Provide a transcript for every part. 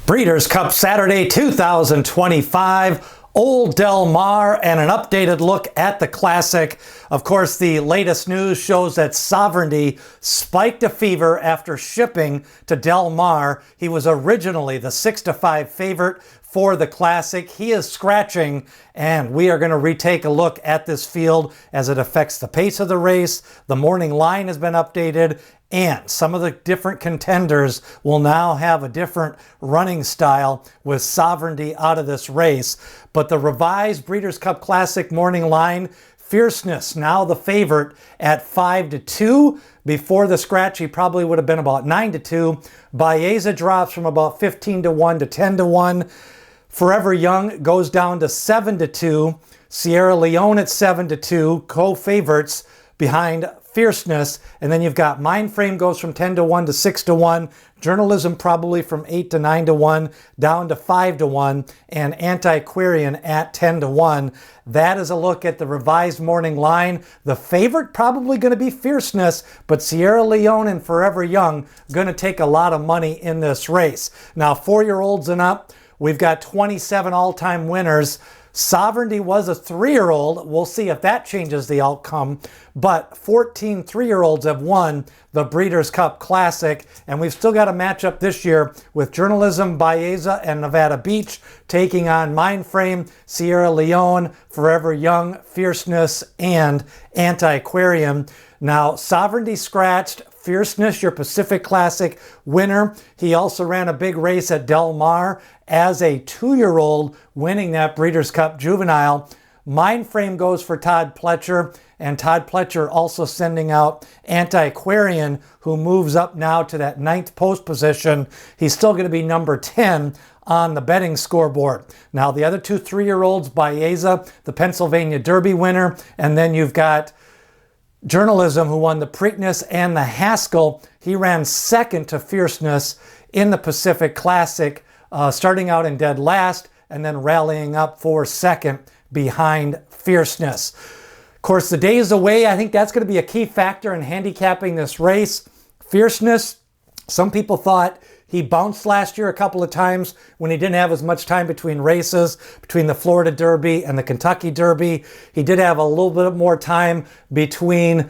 Breeders' Cup Saturday 2025, Old Del Mar, and an updated look at the Classic. Of course, the latest news shows that Sovereignty spiked a fever after shipping to Del Mar. He was originally the 6-5 favorite for the Classic. He is scratching, and we are going to retake a look at this field as it affects the pace of the race. The morning line has been updated, and some of the different contenders will now have a different running style with Sovereignty out of this race. But the revised Breeders' Cup Classic morning line, Fierceness now the favorite at 5-2. Before the scratch, he probably would have been about 9-2. Baeza drops from about 15-1 to 10-1. Forever Young goes down to 7-2. Sierra Leone at 7-2, co-favorites behind Fierceness. And then you've got Mindframe goes from 10-1 to 6-1. Journalism probably from 8-9-1 down to 5-1. And Antiquarian at 10-1. That is a look at the revised morning line. The favorite probably going to be Fierceness, but Sierra Leone and Forever Young going to take a lot of money in this race. Now, 4-year-olds and up, we've got 27 all-time winners. Sovereignty was a 3-year-old. We'll see if that changes the outcome. But 14 3-year-olds have won the Breeders' Cup Classic. And we've still got a matchup this year with Journalism, Baeza, and Nevada Beach taking on Mindframe, Sierra Leone, Forever Young, Fierceness, and Antiquarian. Now, Sovereignty scratched. Fierceness, your Pacific Classic winner. He also ran a big race at Del Mar as a 2-year-old, winning that Breeders' Cup Juvenile. Mindframe goes for Todd Pletcher, and Todd Pletcher also sending out Antiquarian, who moves up now to that 9th post position. He's still going to be number 10 on the betting scoreboard. Now, the other 2 3-year-olds, Baeza, the Pennsylvania Derby winner, and then you've got Journalism, who won the Preakness and the Haskell. He ran second to Fierceness in the Pacific Classic, starting out in dead last and then rallying up for second behind Fierceness. Of course, the day is away. I think that's going to be a key factor in handicapping this race. Fierceness, some people thought he bounced last year a couple of times when he didn't have as much time between races, between the Florida Derby and the Kentucky Derby. He did have a little bit more time between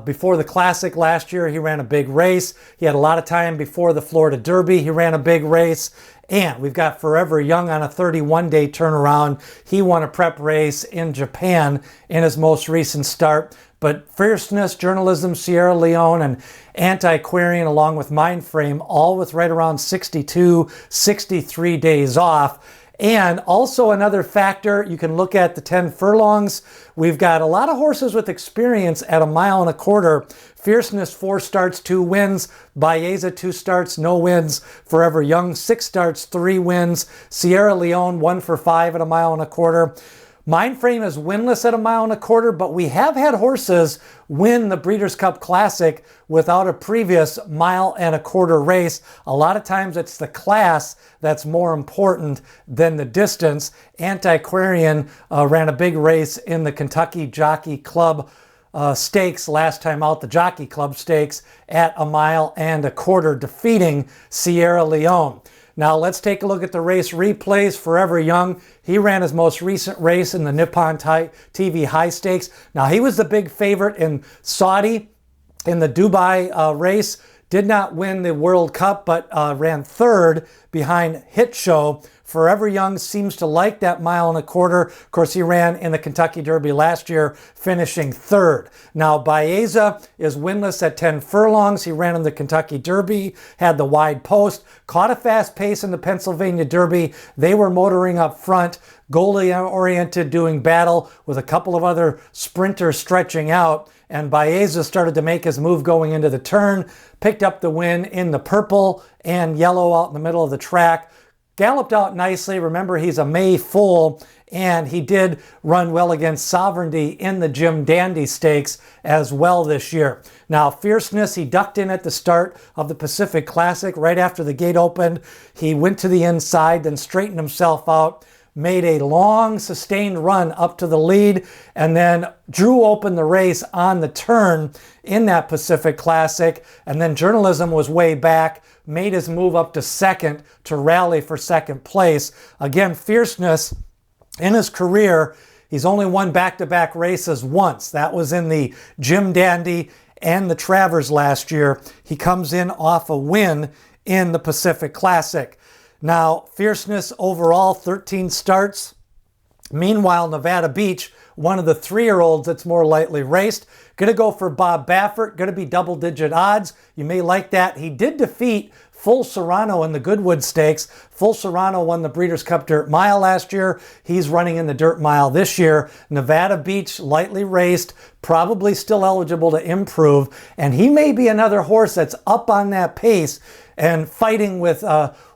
before the Classic last year. He ran a big race. He had a lot of time before the Florida Derby. He ran a big race. And we've got Forever Young on a 31-day turnaround. He won a prep race in Japan in his most recent start. But Fierceness, Journalism, Sierra Leone, and Antiquarian, along with Mindframe, all with right around 62, 63 days off. And also another factor, you can look at the 10 furlongs. We've got a lot of horses with experience at 1.25 miles. Fierceness, 4 starts, 2 wins. Baeza, 2 starts, no wins. Forever Young, 6 starts, 3 wins. Sierra Leone, 1 for 5 at 1.25 miles. Mindframe is winless at 1.25 miles, but we have had horses win the Breeders' Cup Classic without a previous 1.25 mile race. A lot of times it's the class that's more important than the distance. Antiquarian ran a big race in the Kentucky Jockey Club Stakes last time out, the Jockey Club Stakes, at 1.25 miles, defeating Sierra Leone. Now let's take a look at the race replays. Forever Young, he ran his most recent race in the Nippon TV High Stakes. Now he was the big favorite in Saudi in the Dubai race. Did not win the World Cup, but ran 3rd behind Hit Show. Forever Young seems to like that 1.25 miles. Of course, he ran in the Kentucky Derby last year, finishing 3rd. Now, Baeza is winless at 10 furlongs. He ran in the Kentucky Derby, had the wide post, caught a fast pace in the Pennsylvania Derby. They were motoring up front, goalie-oriented, doing battle with a couple of other sprinters stretching out. And Baeza started to make his move going into the turn, picked up the win in the purple and yellow out in the middle of the track. Galloped out nicely. Remember, he's a May foal, and he did run well against Sovereignty in the Jim Dandy Stakes as well this year. Now, Fierceness, he ducked in at the start of the Pacific Classic right after the gate opened. He went to the inside, then straightened himself out. made a long sustained run up to the lead and then drew open the race on the turn in that Pacific Classic. And then Journalism was way back, made his move up to second to rally for second place. Again, Fierceness in his career, he's only won back-to-back races once. That was in the Jim Dandy and the Travers last year. He comes in off a win in the Pacific Classic. Now, Fierceness overall, 13 starts. Meanwhile, Nevada Beach, one of the 3-year-olds that's more lightly raced, going to go for Bob Baffert, going to be double-digit odds. You may like that. He did defeat Full Serrano in the Goodwood Stakes. Full Serrano won the Breeders' Cup Dirt Mile last year. He's running in the Dirt Mile this year. Nevada Beach, lightly raced, probably still eligible to improve. And he may be another horse that's up on that pace and fighting with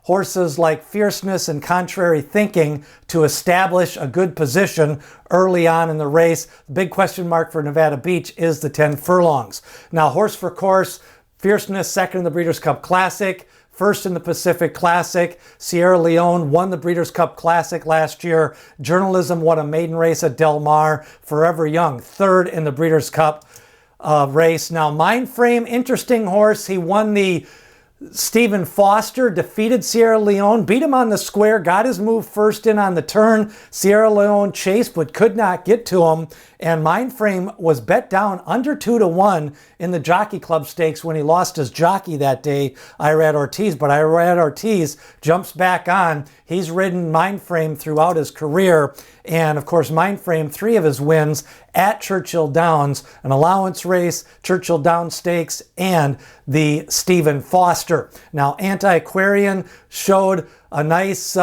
horses like Fierceness and Contrary Thinking to establish a good position early on in the race. The big question mark for Nevada Beach is the 10 furlongs. Now, horse for course, Fierceness second in the Breeders' Cup Classic, first in the Pacific Classic. Sierra Leone won the Breeders' Cup Classic last year. Journalism won a maiden race at Del Mar. Forever Young, third in the Breeders' Cup race. Now, Mindframe, interesting horse. He won the Stephen Foster, defeated Sierra Leone, beat him on the square, got his move first in on the turn. Sierra Leone chased but could not get to him. And Mindframe was bet down under 2-1 in the Jockey Club Stakes when he lost his jockey that day, Irad Ortiz. But Irad Ortiz jumps back on. He's ridden Mindframe throughout his career. And of course, Mindframe, 3 of his wins at Churchill Downs, an allowance race, Churchill Downs Stakes, and the Stephen Foster. Now, Antiquarian showed a nice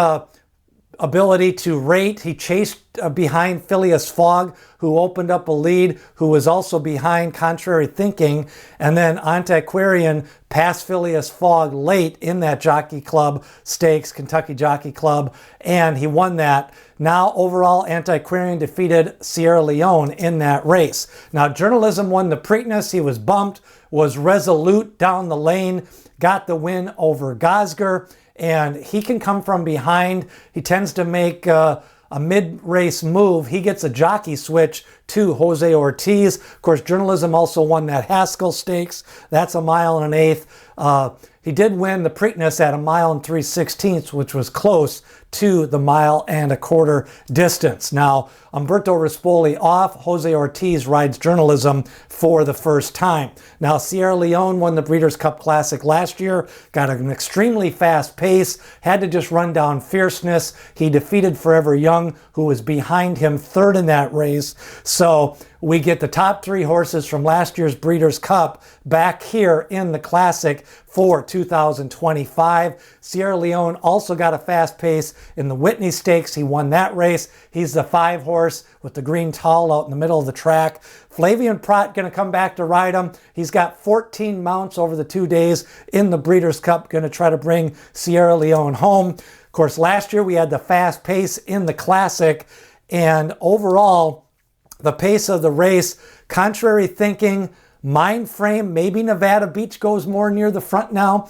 ability to rate. He chased behind Phileas Fogg, who opened up a lead, who was also behind Contrary Thinking. And then Antiquarian passed Phileas Fogg late in that Jockey Club Stakes, Kentucky Jockey Club, and he won that. Now, overall, Antiquarian defeated Sierra Leone in that race. Now, Journalism won the Preakness. He was bumped, was resolute down the lane, got the win over Gosger, and he can come from behind. He tends to make a mid-race move. He gets a jockey switch to Jose Ortiz. Of course, Journalism also won that Haskell Stakes. That's 1 1/8. He did win the Preakness at 1 3/16, which was close to the 1 1/4 distance. Now, Umberto Rispoli off. Jose Ortiz rides Journalism for the first time. Now, Sierra Leone won the Breeders' Cup Classic last year, got an extremely fast pace, had to just run down Fierceness. He defeated Forever Young, who was behind him, third in that race. So we get the top 3 horses from last year's Breeders' Cup back here in the Classic for 2025. Sierra Leone also got a fast pace in the Whitney Stakes. He won that race. He's the 5 horse with the green towel out in the middle of the track. Flavian Prat going to come back to ride him. He's got 14 mounts over the 2 days in the Breeders' Cup, going to try to bring Sierra Leone home. Of course, last year we had the fast pace in the Classic, and overall, the pace of the race, Contrary Thinking, Mindframe, maybe Nevada Beach goes more near the front now.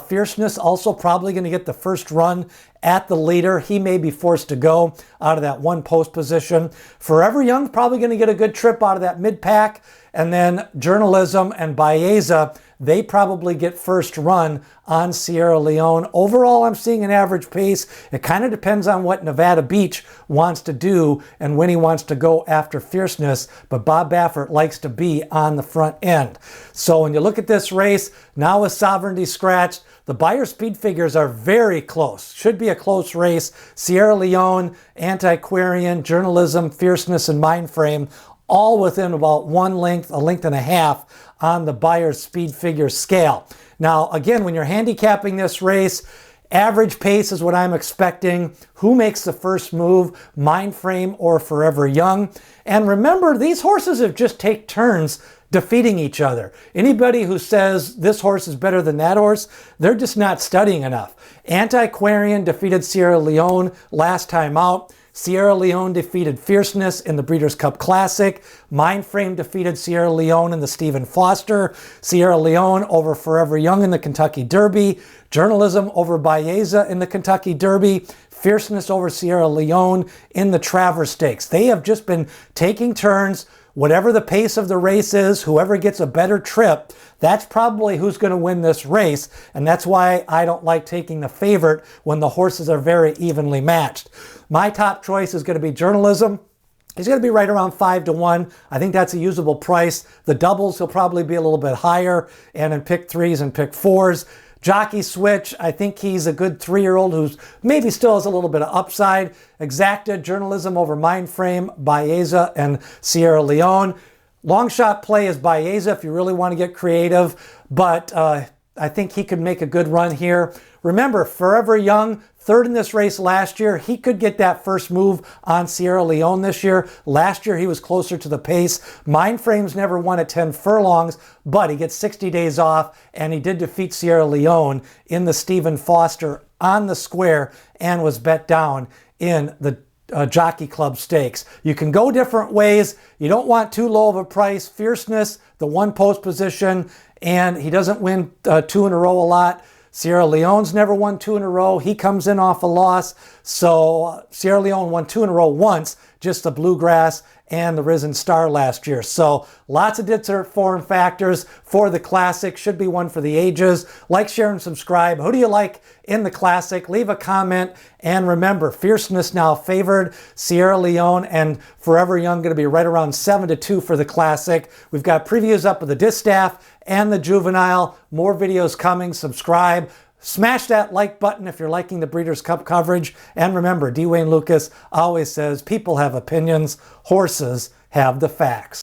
Fierceness also probably going to get the first run at the leader. He may be forced to go out of that 1 post position. Forever Young probably going to get a good trip out of that mid-pack. And then Journalism and Baeza, they probably get first run on Sierra Leone. Overall, I'm seeing an average pace. It kind of depends on what Nevada Beach wants to do and when he wants to go after Fierceness, but Bob Baffert likes to be on the front end. So when you look at this race, now with Sovereignty scratched, the Beyer speed figures are very close. Should be a close race. Sierra Leone, Antiquarian, Journalism, Fierceness, and Mindframe, all within about 1 length, 1.5 lengths on the Beyer speed figure scale. Now, again, when you're handicapping this race, average pace is what I'm expecting. Who makes the first move, Mindframe or Forever Young? And remember, these horses have just take turns defeating each other. Anybody who says this horse is better than that horse, they're just not studying enough. Antiquarian defeated Sierra Leone last time out. Sierra Leone defeated Fierceness in the Breeders' Cup Classic. Mindframe defeated Sierra Leone in the Stephen Foster. Sierra Leone over Forever Young in the Kentucky Derby. Journalism over Baeza in the Kentucky Derby. Fierceness over Sierra Leone in the Travers Stakes. They have just been taking turns. Whatever the pace of the race is, whoever gets a better trip, that's probably who's going to win this race. And that's why I don't like taking the favorite when the horses are very evenly matched. My top choice is going to be Journalism. He's going to be right around 5-1. I think that's a usable price. The doubles, he'll probably be a little bit higher. And in pick 3s and pick 4s. Jockey Switch, I think he's a good 3-year-old who's maybe still has a little bit of upside. Exacta, Journalism over Mindframe, Baeza, and Sierra Leone. Long shot play is Baeza if you really want to get creative, but I think he could make a good run here. Remember, Forever Young, third in this race last year. He could get that first move on Sierra Leone this year. Last year, he was closer to the pace. Mindframe's never won at 10 furlongs, but he gets 60 days off, and he did defeat Sierra Leone in the Stephen Foster on the square and was bet down in the Jockey Club Stakes. You can go different ways. You don't want too low of a price. Fierceness, the one post position, and he doesn't win 2 in a row a lot. Sierra Leone's never won 2 in a row. He comes in off a loss. So Sierra Leone won 2 in a row once, just the Bluegrass and the Risen Star last year. So lots of different form factors for the Classic. Should be one for the ages. Like, share, and subscribe. Who do you like in the Classic? Leave a comment. And remember, Fierceness now favored. Sierra Leone and Forever Young going to be right around 7-2 for the Classic. We've got previews up of the Distaff and the Juvenile. More videos coming. Subscribe. Smash that like button if you're liking the Breeders' Cup coverage. And remember, D. Wayne Lucas always says, people have opinions, horses have the facts.